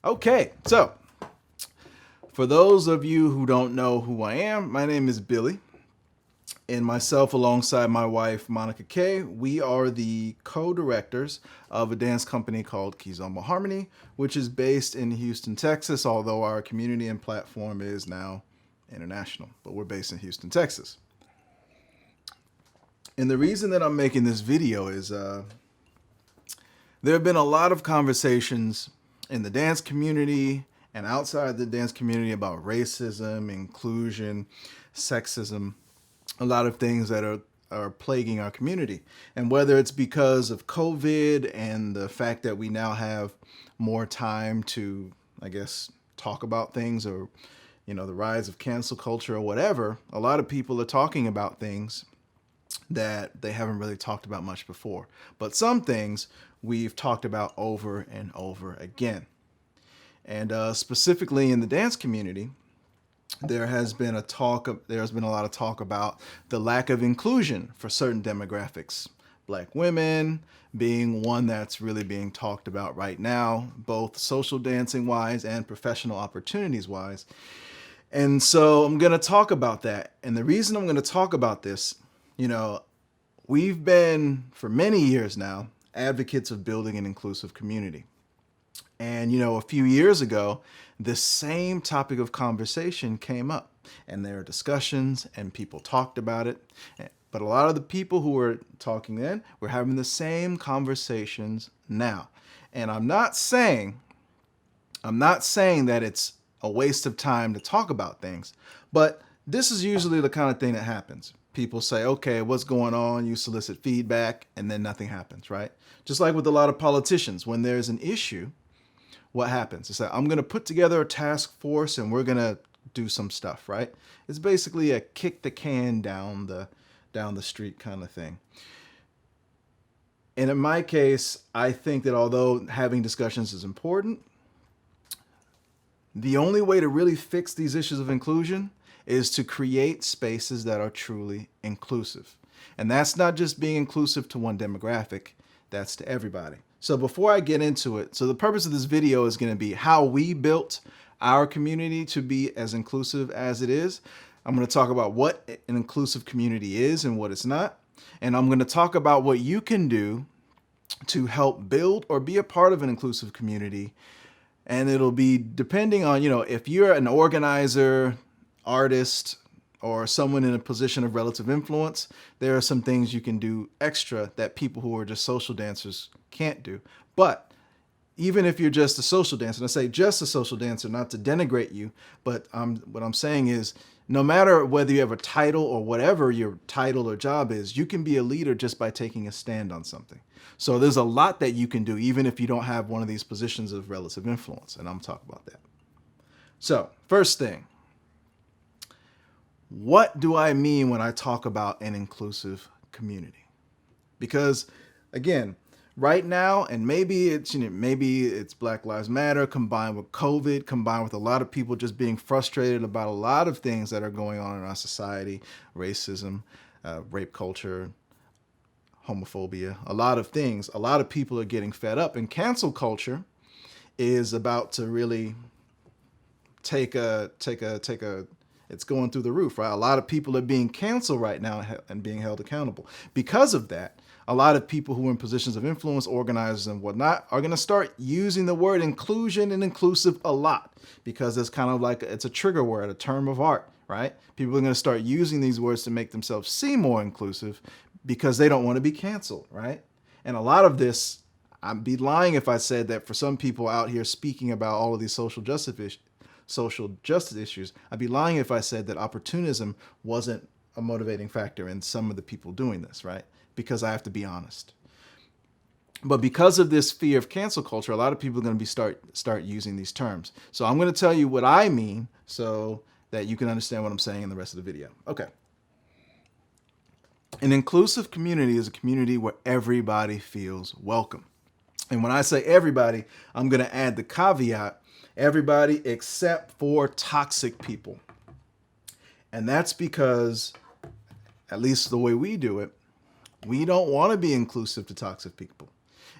Okay, so for those of you who don't know who I am, my name is Billy, and myself, alongside my wife, Monica Kay, we are the co-directors of a dance company called Kizomba Harmony, which is based in Houston, Texas, although our community and platform is now international, but we're based in Houston, Texas. And the reason that I'm making this video is there have been a lot of conversations in the dance community and outside the dance community about racism, inclusion, sexism, a lot of things that are plaguing our community. And whether it's because of COVID and the fact that we now have more time to, I guess, talk about things, or, the rise of cancel culture or whatever, a lot of people are talking about things that they haven't really talked about much before. But some things we've talked about over and over again. And specifically in the dance community, there's been a lot of talk about the lack of inclusion for certain demographics. Black women being one that's really being talked about right now, both social dancing wise and professional opportunities wise. And so I'm going to talk about that. And the reason I'm going to talk about this, we've been for many years now advocates of building an inclusive community. And, a few years ago, the same topic of conversation came up, and there were discussions and people talked about it. But a lot of the people who were talking then were having the same conversations now. And I'm not saying that it's a waste of time to talk about things, but this is usually the kind of thing that happens. People say, okay, what's going on? You solicit feedback, and then nothing happens, right? Just like with a lot of politicians, when there's an issue, what happens? It's like, I'm going to put together a task force and we're going to do some stuff, right? It's basically a kick the can down the street kind of thing. And in my case, I think that although having discussions is important, the only way to really fix these issues of inclusion is to create spaces that are truly inclusive. And that's not just being inclusive to one demographic, that's to everybody. So before I get into it, so the purpose of this video is going to be how we built our community to be as inclusive as it is. I'm going to talk about what an inclusive community is and what it's not. And I'm going to talk about what you can do to help build or be a part of an inclusive community. And it'll be depending on, if you're an organizer, artist, or someone in a position of relative influence, there are some things you can do extra that people who are just social dancers can't do. But even if you're just a social dancer, and I say just a social dancer, not to denigrate you, but what I'm saying is no matter whether you have a title or whatever your title or job is, you can be a leader just by taking a stand on something. So there's a lot that you can do, even if you don't have one of these positions of relative influence, and I'm talking about that. So first thing, what do I mean when I talk about an inclusive community? Because again, right now, and maybe it's Black Lives Matter combined with COVID, combined with a lot of people just being frustrated about a lot of things that are going on in our society, racism, rape culture, homophobia, a lot of things. A lot of people are getting fed up, and cancel culture is about to really it's going through the roof, right? A lot of people are being canceled right now and being held accountable. Because of that, a lot of people who are in positions of influence, organizers and whatnot, are going to start using the word inclusion and inclusive a lot, because it's kind of like it's a trigger word, a term of art, right? People are going to start using these words to make themselves seem more inclusive because they don't want to be canceled, right? And a lot of this, I'd be lying if I said that for some people out here speaking about all of these social justice issues, I'd be lying if I said that opportunism wasn't a motivating factor in some of the people doing this, right? Because I have to be honest. But because of this fear of cancel culture, a lot of people are going to be start using these terms. So I'm going to tell you what I mean so that you can understand what I'm saying in the rest of the video. Okay. An inclusive community is a community where everybody feels welcome. And when I say everybody, I'm going to add the caveat, everybody except for toxic people. And that's because, at least the way we do it, we don't want to be inclusive to toxic people.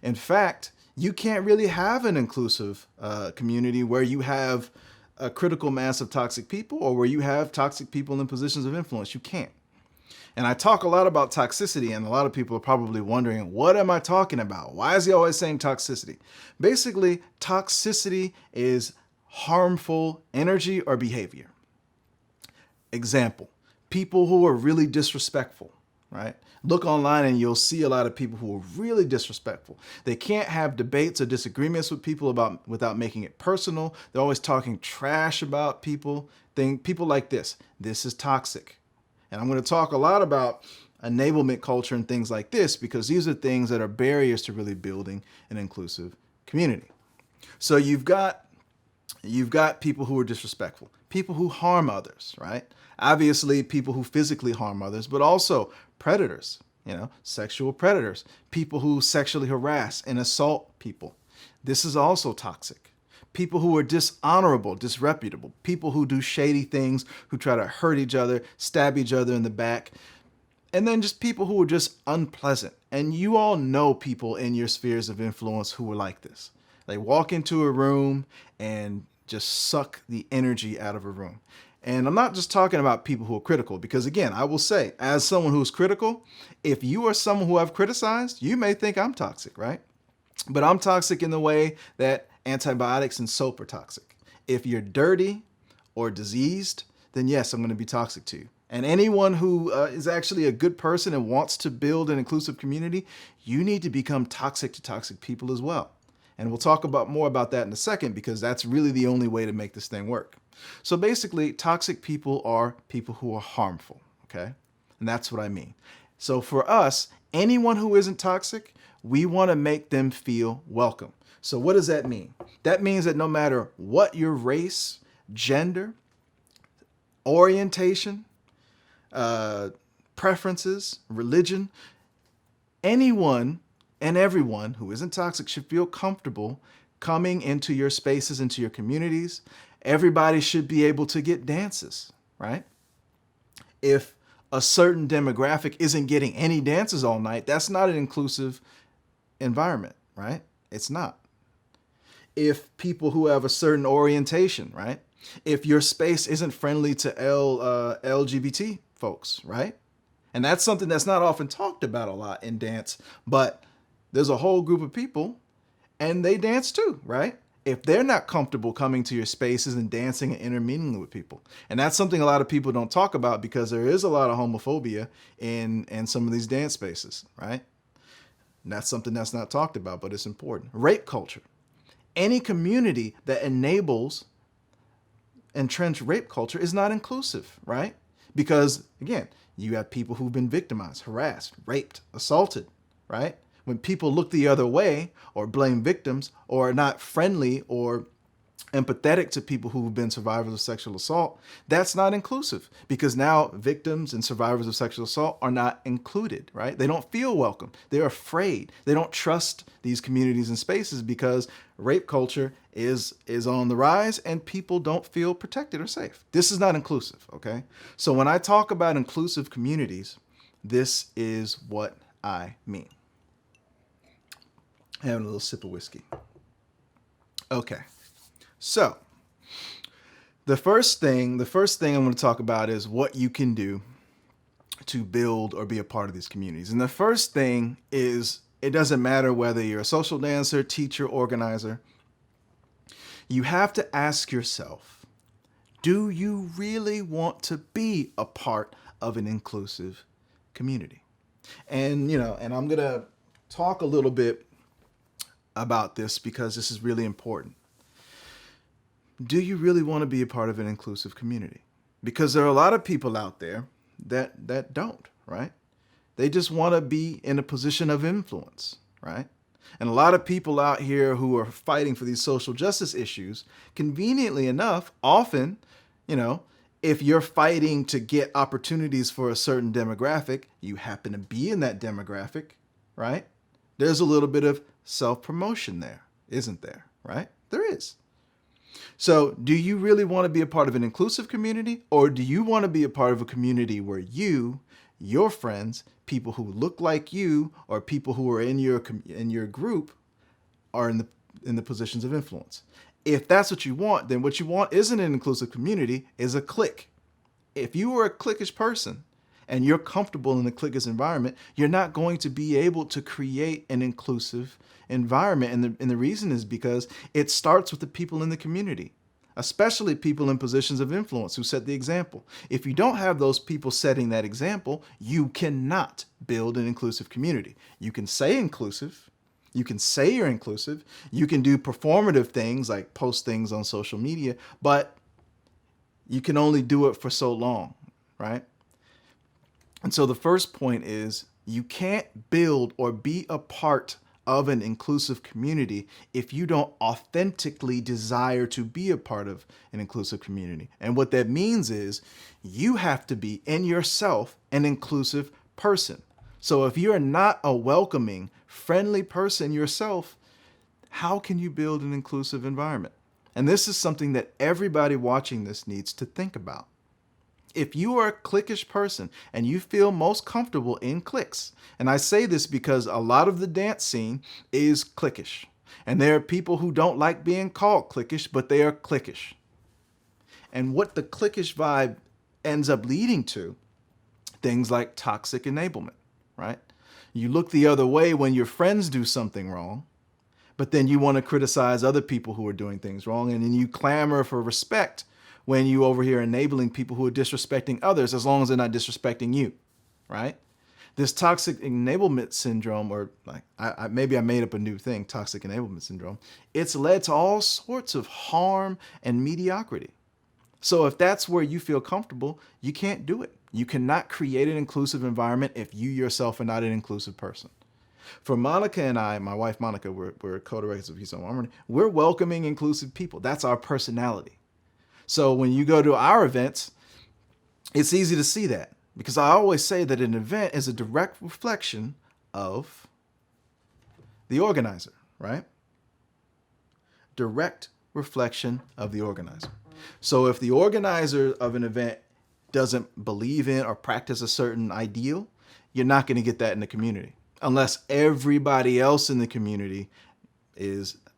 In fact, You can't really have an inclusive community where you have a critical mass of toxic people or where you have toxic people in positions of influence. You can't. And I talk a lot about toxicity, and a lot of people are probably wondering, what am I talking about? Why is he always saying toxicity? Basically, toxicity is harmful energy or behavior. Example, people who are really disrespectful, right? Look online and you'll see a lot of people who are really disrespectful. They can't have debates or disagreements with people without making it personal. They're always talking trash about people. People like this. This is toxic. And I'm going to talk a lot about enablement culture and things like this because these are things that are barriers to really building an inclusive community. So you've got people who are disrespectful, people who harm others, right? Obviously, people who physically harm others, but also predators, sexual predators, people who sexually harass and assault people. This is also toxic. People who are dishonorable, disreputable, people who do shady things, who try to hurt each other, stab each other in the back, and then just people who are just unpleasant. And you all know people in your spheres of influence who are like this. They walk into a room and just suck the energy out of a room. And I'm not just talking about people who are critical, because again, I will say, as someone who's critical, if you are someone who I've criticized, you may think I'm toxic, right? But I'm toxic in the way that antibiotics and soap are toxic. If you're dirty or diseased, then yes, I'm going to be toxic to you. And anyone who is actually a good person and wants to build an inclusive community, you need to become toxic to toxic people as well. And we'll talk more about that in a second, because that's really the only way to make this thing work. So basically, toxic people are people who are harmful, okay? And that's what I mean. So for us, anyone who isn't toxic, we want to make them feel welcome. So what does that mean? That means that no matter what your race, gender, orientation, preferences, religion, anyone and everyone who isn't toxic should feel comfortable coming into your spaces, into your communities. Everybody should be able to get dances, right? If a certain demographic isn't getting any dances all night, that's not an inclusive environment, right? It's not. If people who have a certain orientation, right? If your space isn't friendly to LGBT folks, right? And that's something that's not often talked about a lot in dance, but there's a whole group of people and they dance too, right? If they're not comfortable coming to your spaces and dancing and intermingling with people. And that's something a lot of people don't talk about, because there is a lot of homophobia in some of these dance spaces, right? And that's something that's not talked about, but it's important. Rape culture. Any community that enables entrenched rape culture is not inclusive, right? Because again, you have people who've been victimized, harassed, raped, assaulted, right? When people look the other way or blame victims or are not friendly or empathetic to people who've been survivors of sexual assault, that's not inclusive, because now victims and survivors of sexual assault are not included, right? They don't feel welcome. They're afraid. They don't trust these communities and spaces because rape culture is on the rise and people don't feel protected or safe. This is not inclusive, okay? So when I talk about inclusive communities, this is what I mean. Having a little sip of whiskey. Okay. So, the first thing I'm going to talk about is what you can do to build or be a part of these communities. And the first thing is, it doesn't matter whether you're a social dancer, teacher, organizer. You have to ask yourself, do you really want to be a part of an inclusive community? And, and I'm going to talk a little bit about this because this is really important. Do you really want to be a part of an inclusive community? Because there are a lot of people out there that don't, right? They just want to be in a position of influence, right? And a lot of people out here who are fighting for these social justice issues, conveniently enough, often, if you're fighting to get opportunities for a certain demographic, you happen to be in that demographic, right? There's a little bit of self-promotion there, isn't there, right? There is. So do you really want to be a part of an inclusive community, or do you want to be a part of a community where you, your friends, people who look like you, or people who are in your group are in the positions of influence. If that's what you want, then what you want isn't an inclusive community, is a clique. If you are a cliquish person and you're comfortable in the cliquish environment, you're not going to be able to create an inclusive environment. And the reason is because it starts with the people in the community, especially people in positions of influence who set the example. If you don't have those people setting that example, you cannot build an inclusive community. You can say inclusive, you can say you're inclusive, you can do performative things like post things on social media, but you can only do it for so long, right? And so the first point is you can't build or be a part of an inclusive community if you don't authentically desire to be a part of an inclusive community. And what that means is you have to be in yourself an inclusive person. So if you're not a welcoming, friendly person yourself, how can you build an inclusive environment? And this is something that everybody watching this needs to think about. If you are a cliquish person and you feel most comfortable in cliques, and I say this because a lot of the dance scene is cliquish, and there are people who don't like being called cliquish, but they are cliquish. And what the cliquish vibe ends up leading to, things like toxic enablement, right? You look the other way when your friends do something wrong, but then you want to criticize other people who are doing things wrong, and then you clamor for respect when you over here enabling people who are disrespecting others, as long as they're not disrespecting you, right? This toxic enablement syndrome, or like maybe I made up a new thing, toxic enablement syndrome, it's led to all sorts of harm and mediocrity. So if that's where you feel comfortable, you can't do it. You cannot create an inclusive environment if you yourself are not an inclusive person. For Monica and I, my wife Monica, we're co-directors of Kizomba. We're welcoming, inclusive people. That's our personality. So when you go to our events, it's easy to see that, because I always say that an event is a direct reflection of the organizer, right? Direct reflection of the organizer. So if the organizer of an event doesn't believe in or practice a certain ideal, you're not going to get that in the community unless everybody else in the community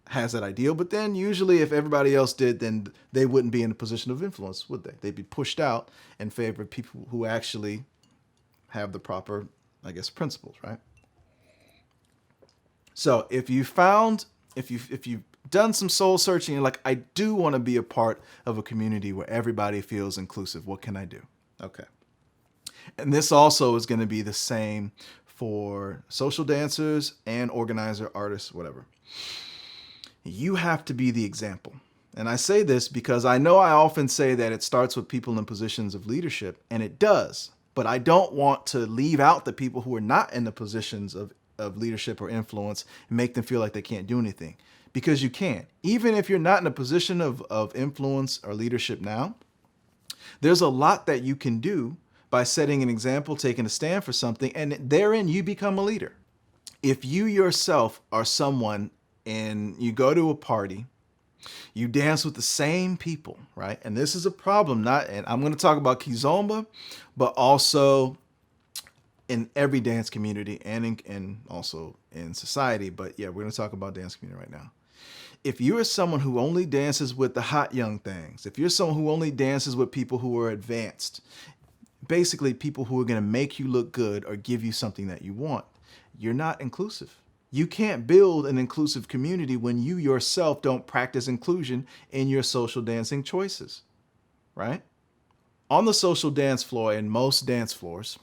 has that ideal. But then usually if everybody else did, then they wouldn't be in a position of influence, would they? They'd be pushed out in favor of people who actually have the proper, I guess, principles, right? So if you've done some soul searching and like, I do want to be a part of a community where everybody feels inclusive, what can I do? Okay. And this also is going to be the same for social dancers and organizer, artists, whatever. You have to be the example. And I say this because I know I often say that it starts with people in positions of leadership, and it does. But I don't want to leave out the people who are not in the positions of leadership or influence and make them feel like they can't do anything. Because you can. Even if you're not in a position of influence or leadership now, there's a lot that you can do by setting an example, taking a stand for something, and therein you become a leader. If you yourself are someone and you go to a party, you dance with the same people, right? And this is a problem, and I'm going to talk about Kizomba, but also in every dance community and also in society. But yeah, we're going to talk about dance community right now. If you're someone who only dances with the hot young things, if you're someone who only dances with people who are advanced, basically people who are going to make you look good or give you something that you want, you're not inclusive. You can't build an inclusive community when you yourself don't practice inclusion in your social dancing choices, right? On the social dance floor, in most dance floors,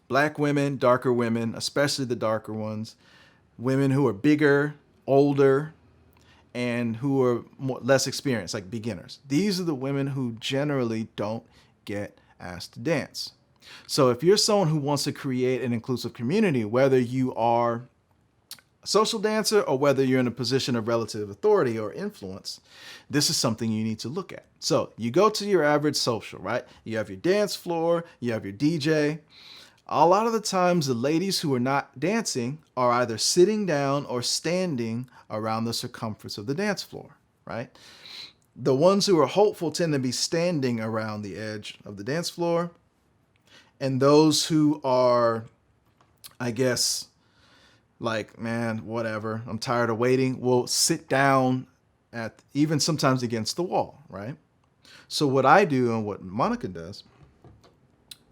Black women, darker women, especially the darker ones, women who are bigger, older, and who are less experienced, like beginners. These are the women who generally don't get asked to dance. So if you're someone who wants to create an inclusive community, whether you are a social dancer or whether you're in a position of relative authority or influence, this is something you need to look at. So you go to your average social, right? You have your dance floor, you have your DJ. A lot of the times, the ladies who are not dancing are either sitting down or standing around the circumference of the dance floor, right? The ones who are hopeful tend to be standing around the edge of the dance floor. And those who are, I guess, like, man, whatever, I'm tired of waiting, will sit down at even sometimes against the wall, right? So what I do and what Monica does,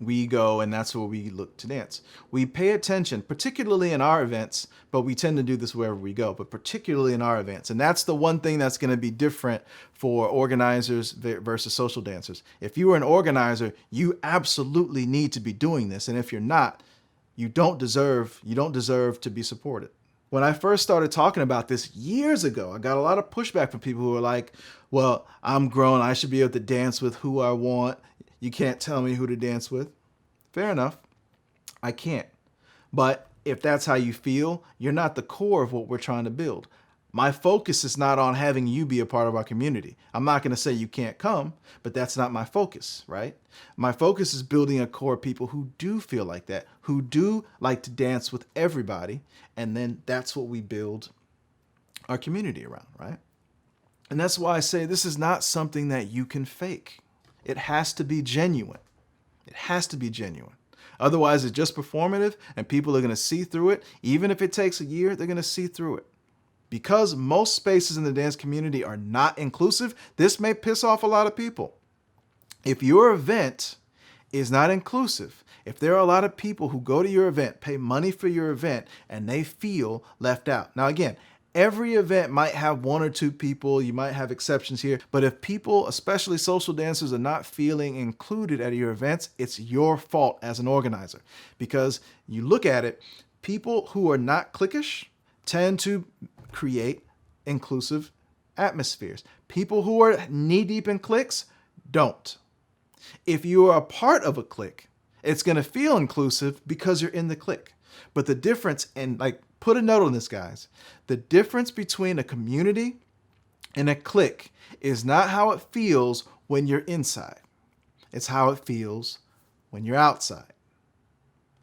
we go and that's where we look to dance. We pay attention, particularly in our events, but we tend to do this wherever we go, but particularly in our events. And that's the one thing that's going to be different for organizers versus social dancers. If you are an organizer, you absolutely need to be doing this. And if you're not, you don't deserve to be supported. When I first started talking about this years ago, I got a lot of pushback from people who were like, well, I'm grown, I should be able to dance with who I want. You can't tell me who to dance with. Fair enough. I can't. But if that's how you feel, you're not the core of what we're trying to build. My focus is not on having you be a part of our community. I'm not going to say you can't come, but that's not my focus, right? My focus is building a core of people who do feel like that, who do like to dance with everybody. And then that's what we build our community around, right? And that's why I say this is not something that you can fake. It has to be genuine. It has to be genuine. Otherwise, it's just performative and people are going to see through it. Even if it takes a year, they're going to see through it. Because most spaces in the dance community are not inclusive, this may piss off a lot of people. If your event is not inclusive, if there are a lot of people who go to your event, pay money for your event, and they feel left out. Now, again, every event might have one or two people, you might have exceptions here, but if people, especially social dancers, are not feeling included at your events, it's your fault as an organizer. Because you look at it, people who are not cliquish tend to create inclusive atmospheres. People who are knee-deep in cliques don't. If you are a part of a clique, it's going to feel inclusive because you're in the clique. But the difference, and like, put a note on this, guys. The difference between a community and a clique is not how it feels when you're inside. It's how it feels when you're outside.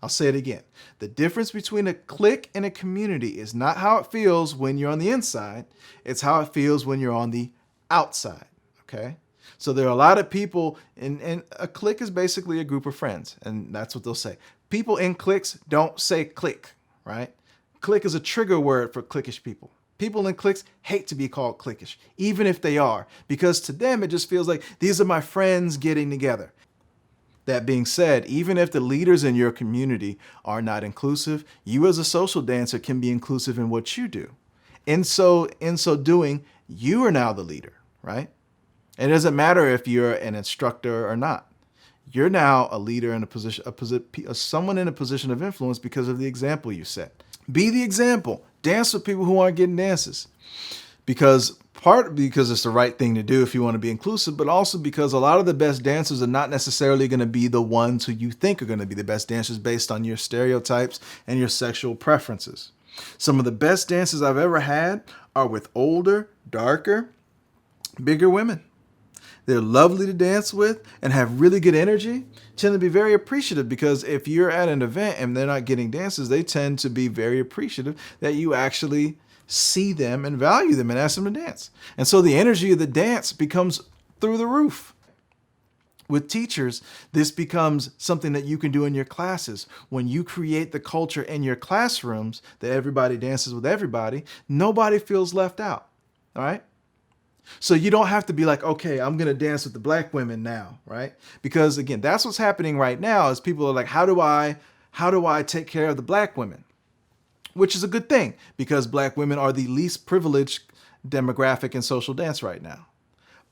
I'll say it again. The difference between a clique and a community is not how it feels when you're on the inside. It's how it feels when you're on the outside. Okay? So there are a lot of people, and a clique is basically a group of friends, and that's what they'll say. People in cliques don't say clique, right? Clique is a trigger word for cliquish people. People in cliques hate to be called cliquish, even if they are, because to them it just feels like these are my friends getting together. That being said, even if the leaders in your community are not inclusive, you as a social dancer can be inclusive in what you do. In so doing, you are now the leader, right? It doesn't matter if you're an instructor or not. You're now a leader in someone in a position of influence because of the example you set. Be the example. Dance with people who aren't getting dances. Because it's the right thing to do if you want to be inclusive, but also because a lot of the best dancers are not necessarily going to be the ones who you think are going to be the best dancers based on your stereotypes and your sexual preferences. Some of the best dances I've ever had are with older, darker, bigger women. They're lovely to dance with and have really good energy, tend to be very appreciative because if you're at an event and they're not getting dances, they tend to be very appreciative that you actually see them and value them and ask them to dance. And so the energy of the dance becomes through the roof. With teachers, this becomes something that you can do in your classes. When you create the culture in your classrooms that everybody dances with everybody, nobody feels left out. All right? So you don't have to be like, okay, I'm going to dance with the black women now, right? Because again, that's what's happening right now is people are like, how do I take care of the black women? Which is a good thing because black women are the least privileged demographic in social dance right now.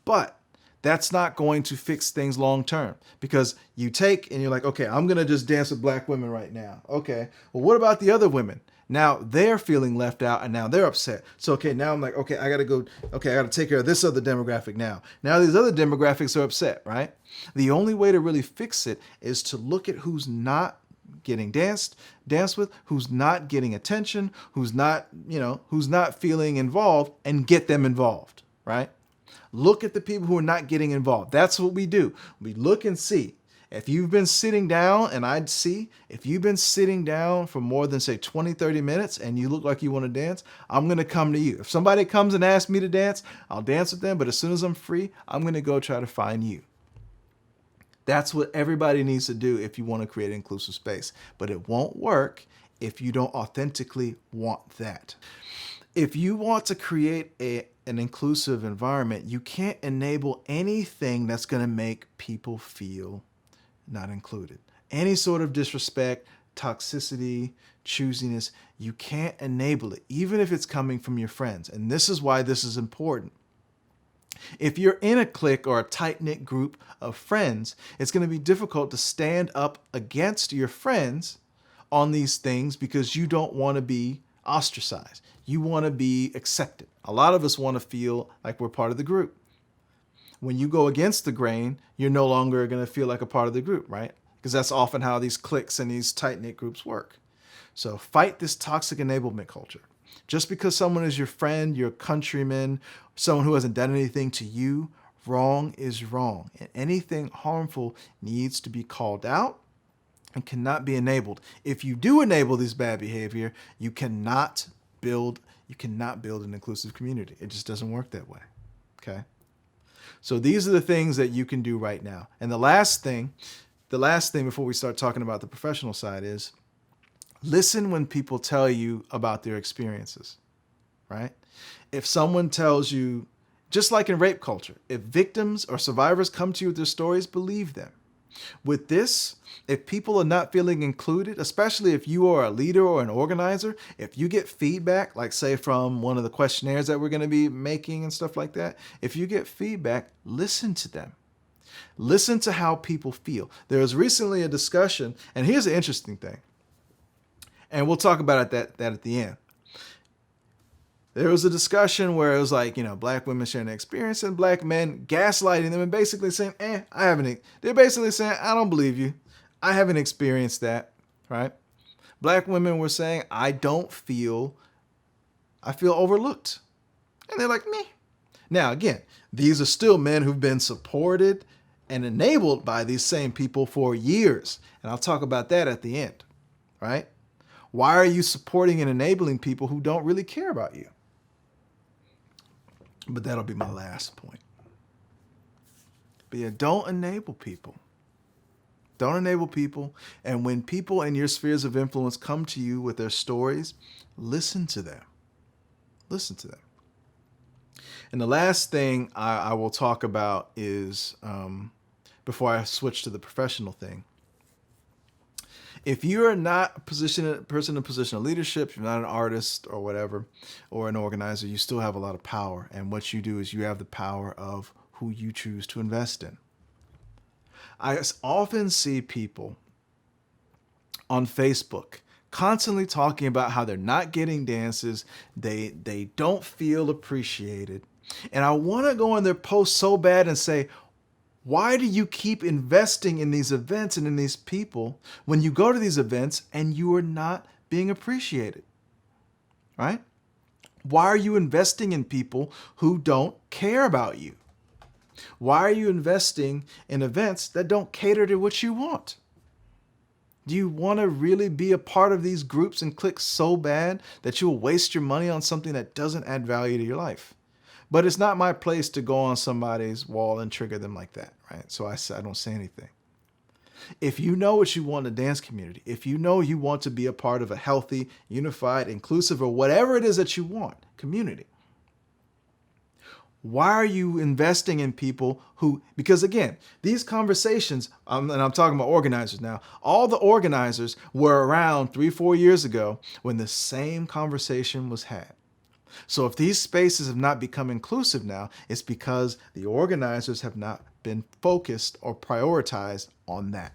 But that's not going to fix things long term because you take and you're like, okay, I'm going to just dance with black women right now. Okay, well, what about the other women? Now they're feeling left out and now they're upset. So, okay, now I'm like, okay, I got to take care of this other demographic now. Now these other demographics are upset, right? The only way to really fix it is to look at who's not getting danced with, who's not getting attention, who's not feeling involved and get them involved, right? Look at the people who are not getting involved. That's what we do. We look and see. If you've been sitting down, and I'd see, if you've been sitting down for more than, say, 20, 30 minutes and you look like you want to dance, I'm going to come to you. If somebody comes and asks me to dance, I'll dance with them. But as soon as I'm free, I'm going to go try to find you. That's what everybody needs to do if you want to create an inclusive space. But it won't work if you don't authentically want that. If you want to create an inclusive environment, you can't enable anything that's going to make people feel not included. Any sort of disrespect, toxicity, choosiness, you can't enable it, even if it's coming from your friends. And this is why this is important. If you're in a clique or a tight-knit group of friends, it's going to be difficult to stand up against your friends on these things because you don't want to be ostracized. You want to be accepted. A lot of us want to feel like we're part of the group. When you go against the grain, you're no longer going to feel like a part of the group, right? Because that's often how these cliques and these tight-knit groups work. So fight this toxic enablement culture. Just because someone is your friend, your countryman, someone who hasn't done anything to you, wrong is wrong. And anything harmful needs to be called out and cannot be enabled. If you do enable this bad behavior, you cannot build an inclusive community. It just doesn't work that way. Okay? So these are the things that you can do right now. And the last thing before we start talking about the professional side is listen when people tell you about their experiences, right? If someone tells you, just like in rape culture, if victims or survivors come to you with their stories, believe them. With this, if people are not feeling included, especially if you are a leader or an organizer, if you get feedback, like say from one of the questionnaires that we're going to be making and stuff like that, if you get feedback, listen to them. Listen to how people feel. There was recently a discussion, and here's the interesting thing, and we'll talk about that at the end. There was a discussion where it was like, black women sharing their experience and black men gaslighting them and basically saying, they're basically saying, I don't believe you. I haven't experienced that, right? Black women were saying, I feel overlooked. And they're like, me. Now, again, these are still men who've been supported and enabled by these same people for years. And I'll talk about that at the end, right? Why are you supporting and enabling people who don't really care about you? But that'll be my last point. But yeah, don't enable people. Don't enable people. And when people in your spheres of influence come to you with their stories, listen to them. Listen to them. And the last thing I will talk about is, before I switch to the professional thing, if you're not a person in a position of leadership, you're not an artist or whatever, or an organizer, you still have a lot of power. And what you do is you have the power of who you choose to invest in. I often see people on Facebook constantly talking about how they're not getting dances, they don't feel appreciated. And I want to go on their posts so bad and say, why do you keep investing in these events and in these people when you go to these events and you are not being appreciated? Right? Why are you investing in people who don't care about you? Why are you investing in events that don't cater to what you want? Do you want to really be a part of these groups and cliques so bad that you'll waste your money on something that doesn't add value to your life? But it's not my place to go on somebody's wall and trigger them like that, right? So I don't say anything. If you know what you want in the dance community, if you know you want to be a part of a healthy, unified, inclusive, or whatever it is that you want, community, why are you investing in people who, because again, these conversations, and I'm talking about organizers now, all the organizers were around 3-4 years ago when the same conversation was had. So if these spaces have not become inclusive now, it's because the organizers have not been focused or prioritized on that.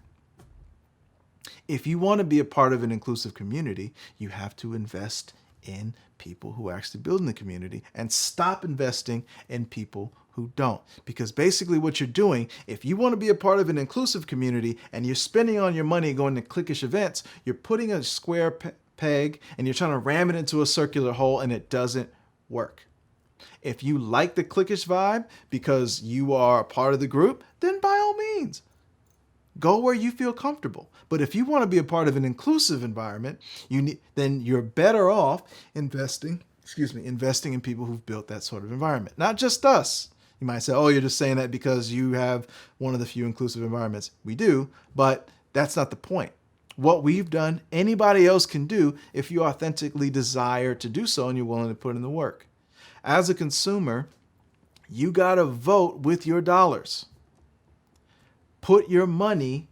If you want to be a part of an inclusive community, you have to invest in people who are actually building the community and stop investing in people who don't. Because basically what you're doing, if you want to be a part of an inclusive community and you're spending all your money going to cliquish events, you're putting a square peg and you're trying to ram it into a circular hole and it doesn't work. If you like the cliquish vibe because you are a part of the group, then by all means, go where you feel comfortable. But if you want to be a part of an inclusive environment, then you're better off investing in people who've built that sort of environment. Not just us. You might say, oh, you're just saying that because you have one of the few inclusive environments. We do, but that's not the point. What we've done, anybody else can do if you authentically desire to do so and you're willing to put in the work. As a consumer, you got to vote with your dollars. Put your money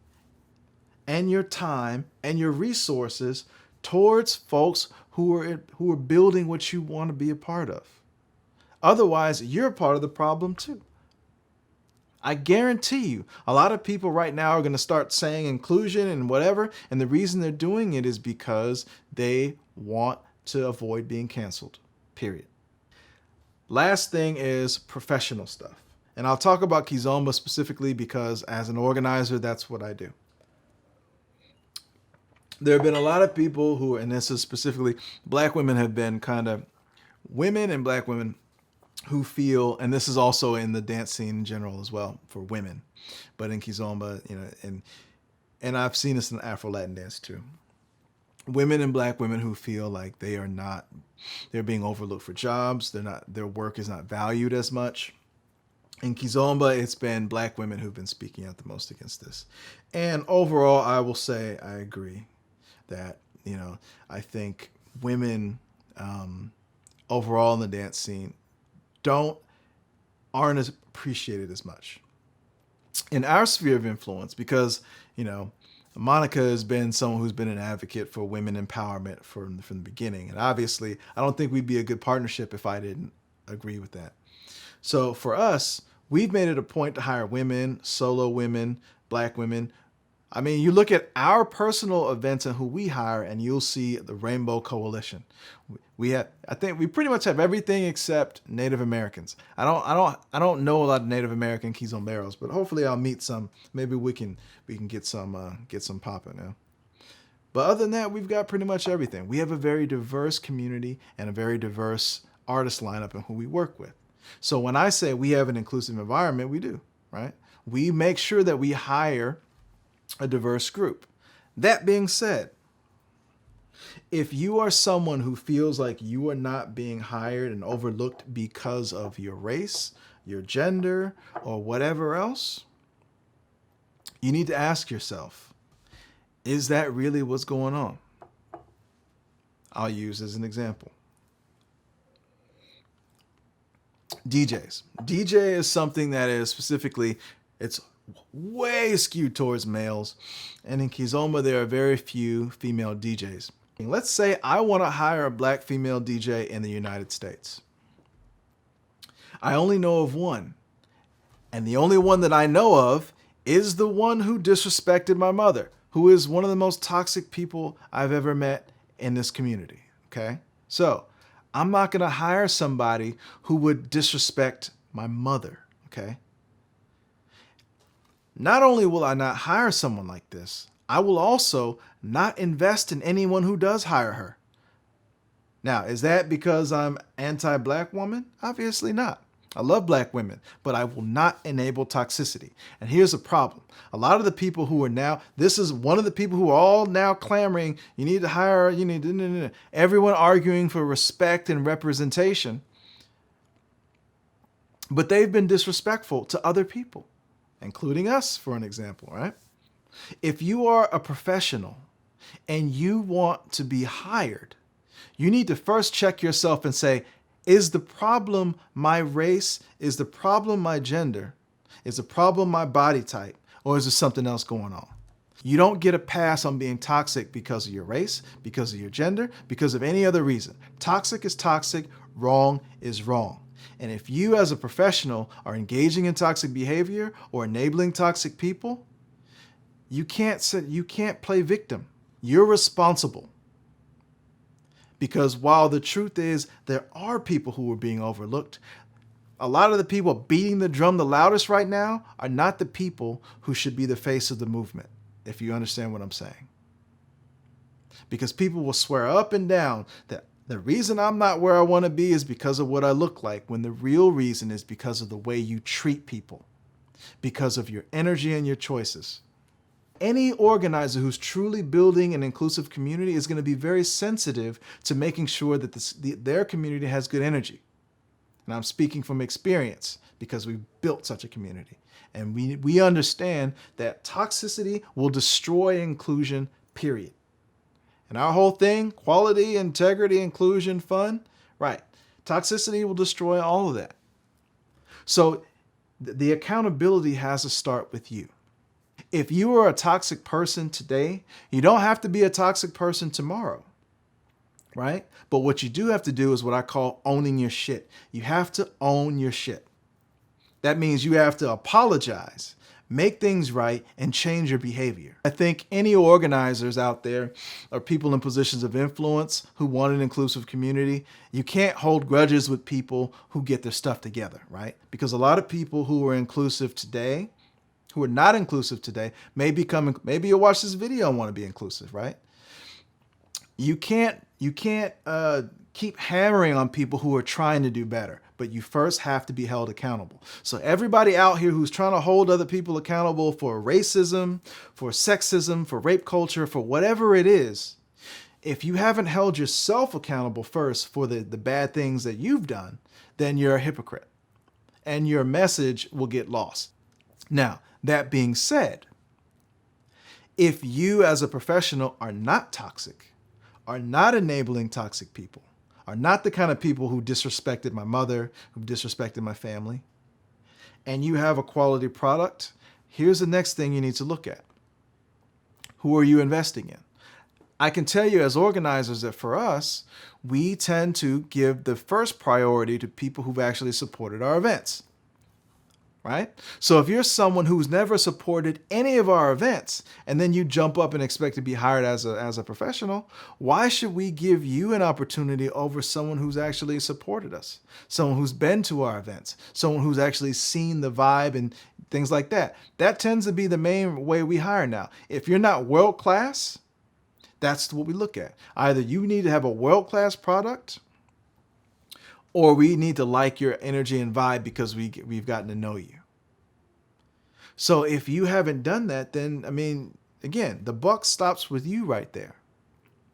and your time and your resources towards folks who are building what you want to be a part of. Otherwise, you're a part of the problem too. I guarantee you, a lot of people right now are going to start saying inclusion and whatever, and the reason they're doing it is because they want to avoid being canceled, period. Last thing is professional stuff. And I'll talk about Kizomba specifically because as an organizer, that's what I do. There have been a lot of people who, and this is specifically, black women have been kind of, women and black women who feel, and this is also in the dance scene in general as well for women, but in Kizomba, and I've seen this in Afro Latin dance too. Women and black women who feel like they're being overlooked for jobs. Their work is not valued as much. In Kizomba, it's been black women who've been speaking out the most against this. And overall, I will say I agree that, I think women overall in the dance scene aren't as appreciated as much in our sphere of influence because, Monica has been someone who's been an advocate for women empowerment from the beginning. And obviously, I don't think we'd be a good partnership if I didn't agree with that. So for us, we've made it a point to hire women, solo women, black women. I mean, you look at our personal events and who we hire, and you'll see the Rainbow Coalition. I think we pretty much have everything except Native Americans. I don't know a lot of Native American Kizomberos, but hopefully I'll meet some. Maybe we can get some popping. Yeah. But other than that, we've got pretty much everything. We have a very diverse community and a very diverse artist lineup in who we work with. So when I say we have an inclusive environment, we do, right? We make sure that we hire a diverse group. That being said, if you are someone who feels like you are not being hired and overlooked because of your race, your gender, or whatever else, you need to ask yourself, is that really what's going on? I'll use as an example. DJs. DJ is something that is specifically, it's way skewed towards males. And in Kizomba, there are very few female DJs. Let's say I want to hire a black female DJ in the United States. I only know of one. And the only one that I know of is the one who disrespected my mother, who is one of the most toxic people I've ever met in this community. Okay? So I'm not going to hire somebody who would disrespect my mother. Okay? Not only will I not hire someone like this, I will also not invest in anyone who does hire her. Now, is that because I'm anti-black woman? Obviously not. I love black women, but I will not enable toxicity. And here's the problem. A lot of the people who are now, this is one of the people who are all now clamoring, you need to hire, everyone arguing for respect and representation. But they've been disrespectful to other people, including us, for an example, right? If you are a professional and you want to be hired, you need to first check yourself and say, is the problem my race? Is the problem my gender? Is the problem my body type? Or is there something else going on? You don't get a pass on being toxic because of your race, because of your gender, because of any other reason. Toxic is toxic, wrong is wrong. And if you as a professional are engaging in toxic behavior or enabling toxic people, you can't play victim. You're responsible. Because while the truth is there are people who are being overlooked, a lot of the people beating the drum the loudest right now are not the people who should be the face of the movement, if you understand what I'm saying. Because people will swear up and down that the reason I'm not where I want to be is because of what I look like, when the real reason is because of the way you treat people, because of your energy and your choices. Any organizer who's truly building an inclusive community is going to be very sensitive to making sure that their community has good energy. And I'm speaking from experience because we've built such a community. And we understand that toxicity will destroy inclusion, period. And our whole thing, quality, integrity, inclusion, fun, right? Toxicity will destroy all of that. So the accountability has to start with you. If you are a toxic person today, you don't have to be a toxic person tomorrow, right? But what you do have to do is what I call owning your shit. You have to own your shit. That means you have to apologize, make things right, and change your behavior. I think any organizers out there or people in positions of influence who want an inclusive community, you can't hold grudges with people who get their stuff together, right? Because a lot of people who are inclusive today, who are not inclusive today, maybe you'll watch this video and want to be inclusive, right? You can't keep hammering on people who are trying to do better, but you first have to be held accountable. So everybody out here who's trying to hold other people accountable for racism, for sexism, for rape culture, for whatever it is, if you haven't held yourself accountable first for the bad things that you've done, then you're a hypocrite and your message will get lost. Now, that being said, if you as a professional are not toxic, are not enabling toxic people, are not the kind of people who disrespected my mother, who disrespected my family, and you have a quality product, here's the next thing you need to look at. Who are you investing in? I can tell you as organizers that for us, we tend to give the first priority to people who've actually supported our events. Right? So if you're someone who's never supported any of our events and then you jump up and expect to be hired as a professional, why should we give you an opportunity over someone who's actually supported us? Someone who's been to our events, someone who's actually seen the vibe and things like that. That tends to be the main way we hire now. If you're not world class, that's what we look at. Either you need to have a world class product, or we need to like your energy and vibe because we've gotten to know you. So if you haven't done that, then, I mean, again, the buck stops with you right there.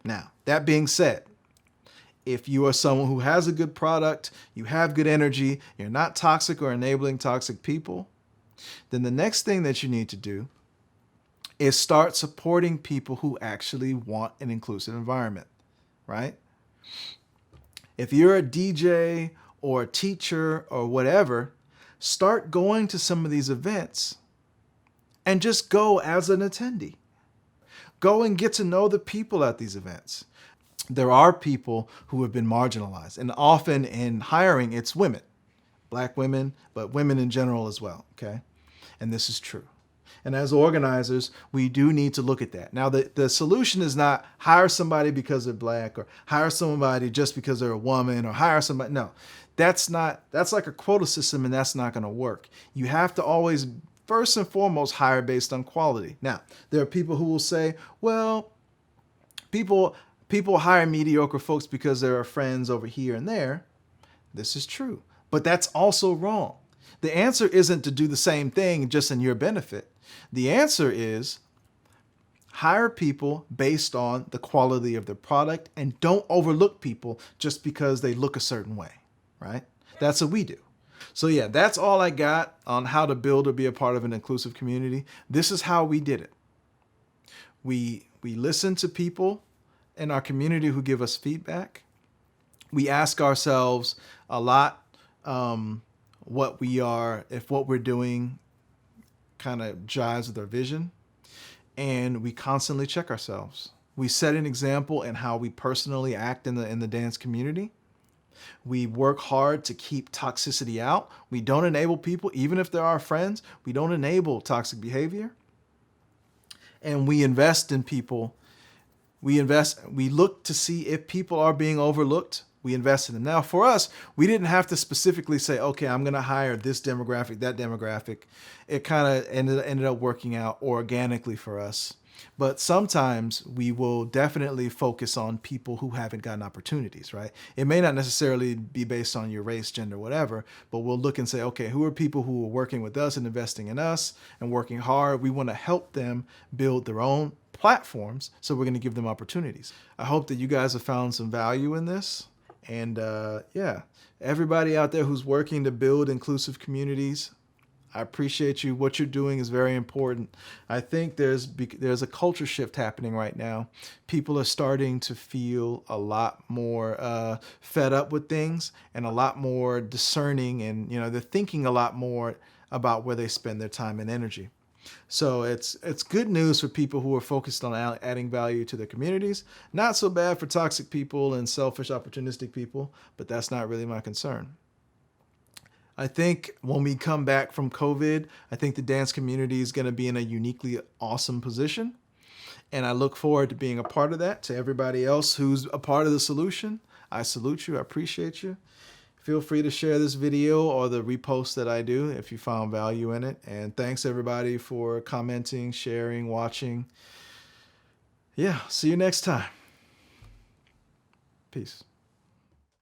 Now, that being said, if you are someone who has a good product, you have good energy, you're not toxic or enabling toxic people, then the next thing that you need to do is start supporting people who actually want an inclusive environment, right? If you're a DJ or a teacher or whatever, start going to some of these events and just go as an attendee. Go and get to know the people at these events. There are people who have been marginalized, and often in hiring, it's women, Black women, but women in general as well, okay? And this is true. And as organizers, we do need to look at that. Now, the solution is not hire somebody because they're Black or hire somebody just because they're a woman or hire somebody. No, that's like a quota system, and that's not going to work. You have to always, first and foremost, hire based on quality. Now, there are people who will say, well, people hire mediocre folks because there are friends over here and there. This is true, but that's also wrong. The answer isn't to do the same thing just in your benefit. The answer is hire people based on the quality of their product and don't overlook people just because they look a certain way, right? That's what we do. So yeah, that's all I got on how to build or be a part of an inclusive community. This is how we did it. We listen to people in our community who give us feedback. We ask ourselves a lot if what we're doing kind of jives with our vision, and we constantly check ourselves. We set an example in how we personally act in the dance community. We work hard to keep toxicity out. We don't enable people, even if they're our friends. We don't enable toxic behavior. And we invest in people. We look to see if people are being overlooked. We invest in them. Now, for us, we didn't have to specifically say, okay, I'm going to hire this demographic, that demographic. It kind of ended up working out organically for us. But sometimes we will definitely focus on people who haven't gotten opportunities, right? It may not necessarily be based on your race, gender, whatever, but we'll look and say, okay, who are people who are working with us and investing in us and working hard? We want to help them build their own platforms, so we're going to give them opportunities. I hope that you guys have found some value in this. And yeah, everybody out there who's working to build inclusive communities, I appreciate you. What you're doing is very important. I think there's a culture shift happening right now. People are starting to feel a lot more fed up with things and a lot more discerning, and they're thinking a lot more about where they spend their time and energy. So it's good news for people who are focused on adding value to their communities. Not so bad for toxic people and selfish, opportunistic people, but that's not really my concern. I think when we come back from COVID, I think the dance community is going to be in a uniquely awesome position. And I look forward to being a part of that. To everybody else who's a part of the solution, I salute you. I appreciate you. Feel free to share this video or the repost that I do if you found value in it. And thanks everybody for commenting, sharing, watching. Yeah, see you next time. Peace.